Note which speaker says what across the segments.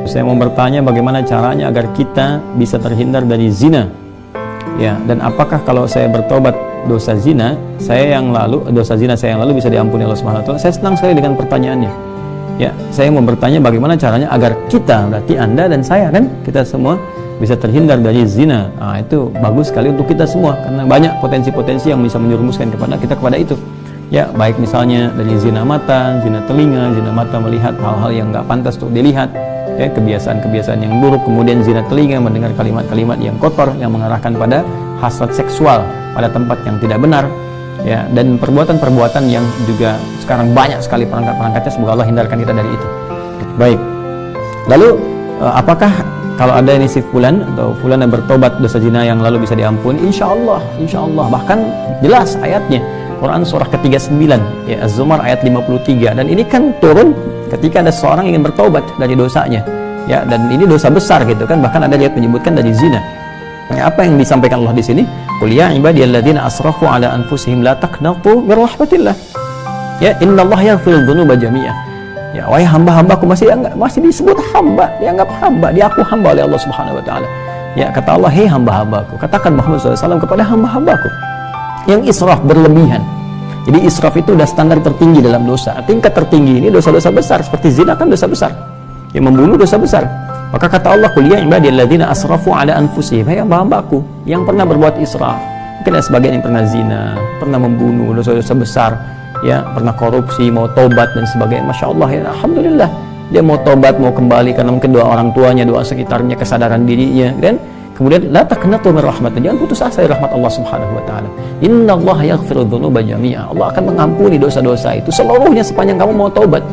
Speaker 1: Saya mau bertanya bagaimana caranya agar kita bisa terhindar dari zina. Ya, dan apakah kalau saya bertobat dosa zina saya yang lalu bisa diampuni Allah Subhanahu wa taala? Saya senang sekali dengan pertanyaannya. Ya, saya mau bertanya bagaimana caranya agar kita, berarti Anda dan saya kan, kita semua bisa terhindar dari zina. Nah, itu bagus sekali untuk kita semua karena banyak potensi-potensi yang bisa menjerumuskan kepada itu. Ya, baik misalnya dari zina mata, zina telinga, zina mata melihat hal-hal yang nggak pantas untuk dilihat. Ya, kebiasaan-kebiasaan yang buruk, kemudian zina telinga mendengar kalimat-kalimat yang kotor yang mengarahkan pada hasrat seksual pada tempat yang tidak benar, ya, dan perbuatan-perbuatan yang juga sekarang banyak sekali perangkat-perangkatnya. Semoga Allah hindarkan kita dari itu. Baik, lalu apakah kalau ada ini si fulan atau fulan yang bertobat dosa zina yang lalu bisa diampuni? Insya Allah, bahkan jelas ayatnya Quran surah ke-39 ya, Az-Zumar ayat 53, dan ini kan turun ketika ada seorang ingin bertobat dari dosanya, ya, dan ini dosa besar gitu kan, bahkan ada ayat menyebutkan dari zina. Ya, apa yang disampaikan Allah di sini? Qul ya ibadiyalladzina asrafu ala anfusihim la taqnatu min rahmatillah. Ya, innallaha yaghfiru dzunuba jami'ah. Ya, wahai hamba-hambaku, masih disebut hamba, dianggap hamba, diaku hamba oleh Allah Subhanahu wa taala. Ya, kata Allah, hei hamba-hambaku, katakan Muhammad SAW kepada hamba-hambaku yang israf, berlebihan. Jadi israf itu udah standar tertinggi dalam dosa. Tingkat tertinggi ini dosa-dosa besar, seperti zina kan dosa besar. Yang membunuh dosa besar. Maka kata Allah, qul ya ibadiyalladzina asrafu ala anfusihim, hai hamba-hambaku yang pernah berbuat israf. Mungkin ada sebagian yang pernah zina, pernah membunuh, dosa-dosa besar, ya, pernah korupsi, mau tobat dan sebagainya. Masya Allah, ya, alhamdulillah. Dia mau tobat, mau kembali karena mungkin doa orang tuanya, doa sekitarnya, kesadaran dirinya, dan kemudian la taqnatu min rahmatillah, jangan putus asa dari rahmat Allah Subhanahu wa taala. Innallaha yaghfiru dzunuba jami'a. Allah akan mengampuni dosa-dosa itu seluruhnya sepanjang kamu mau tobat.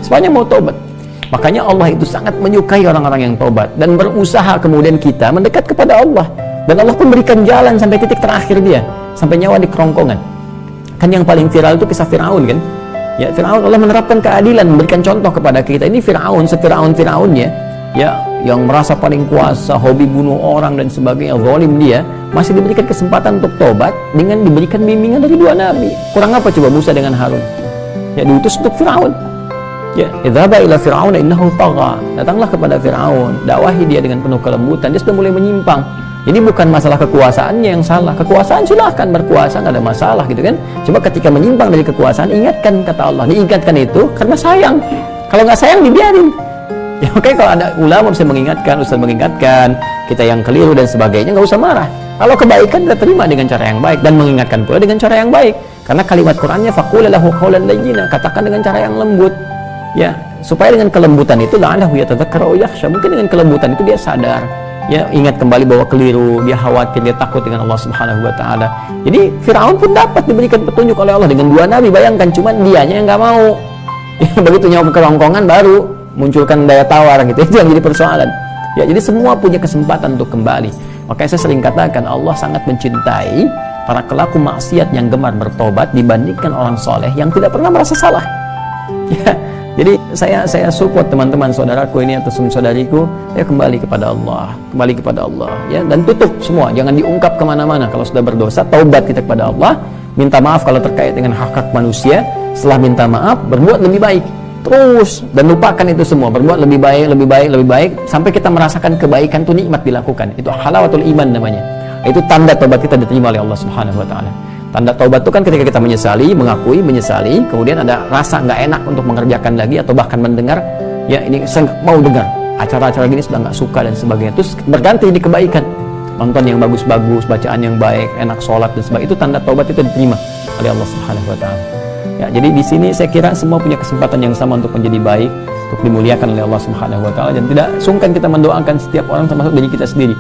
Speaker 1: Sepanjang mau tobat. Makanya Allah itu sangat menyukai orang-orang yang tobat dan berusaha kemudian kita mendekat kepada Allah. Dan Allah pun berikan jalan sampai titik terakhir dia, sampai nyawa di kerongkongan. Kan yang paling viral itu kisah Firaun kan? Ya, Firaun, Allah menerapkan keadilan, memberikan contoh kepada kita. Ini Firaun, Firaunnya, ya, yang merasa paling kuasa, hobi bunuh orang dan sebagainya, zalim dia, masih diberikan kesempatan untuk tobat dengan diberikan bimbingan dari dua nabi. Kurang apa coba Musa dengan Harun? Ya, diutus untuk Firaun. Ya, idzhaba ila fir'aun innahu tagha. Datanglah kepada Firaun, dakwahi dia dengan penuh kelembutan. Dia sudah mulai menyimpang. Jadi bukan masalah kekuasaannya yang salah. Kekuasaan silahkan berkuasa, nggak ada masalah gitu kan. Cuma ketika menyimpang dari kekuasaan, ingatkan, kata Allah. Diingatkan itu karena sayang. Kalau nggak sayang dibiarin. Ya, oke, kalau ada ulama bisa mengingatkan, ustaz mengingatkan, kita yang keliru dan sebagainya, nggak usah marah. Kalau kebaikan kita terima dengan cara yang baik dan mengingatkan pula dengan cara yang baik. Karena kalimat Qur'annya faqul lahu qawlan layyina, katakan dengan cara yang lembut. Ya, supaya dengan kelembutan itu la'allahu yatadzakkara aw yakhsha, mungkin dengan kelembutan itu dia sadar. Ya, ingat kembali bahwa keliru, dia khawatir, dia takut dengan Allah Subhanahu wa taala. Jadi Firaun pun dapat diberikan petunjuk oleh Allah dengan dua nabi, bayangkan, cuma dianya yang nggak mau. Ya, begitu nyawa ke kerongkongan baru munculkan daya tawar gitu, itu yang jadi persoalan. Ya, jadi semua punya kesempatan untuk kembali. Makanya saya sering katakan Allah sangat mencintai para pelaku maksiat yang gemar bertobat dibandingkan orang soleh yang tidak pernah merasa salah. Ya, jadi saya support teman-teman saudaraku ini atau saudariku, ya, kembali kepada Allah, ya, dan tutup semua, jangan diungkap kemana-mana. Kalau sudah berdosa, taubat kita kepada Allah, minta maaf kalau terkait dengan hak-hak manusia. Setelah minta maaf, berbuat lebih baik. Terus, dan lupakan itu semua, berbuat lebih baik sampai kita merasakan kebaikan itu nikmat dilakukan. Itu halawatul iman namanya. Itu tanda tobat kita diterima oleh Allah Subhanahu wa taala. Tanda tobat itu kan ketika kita menyesali, mengakui, menyesali, kemudian ada rasa nggak enak untuk mengerjakan lagi atau bahkan mendengar, ya, ini saya nggak mau dengar acara-acara gini, sudah nggak suka dan sebagainya. Terus berganti di kebaikan, nonton yang bagus-bagus, bacaan yang baik, enak, sholat dan sebagainya. Itu tanda tobat itu diterima oleh Allah Subhanahu wa taala. Ya, jadi di sini saya kira semua punya kesempatan yang sama untuk menjadi baik, untuk dimuliakan oleh Allah Subhanahu wa taala, dan tidak sungkan kita mendoakan setiap orang termasuk diri kita sendiri.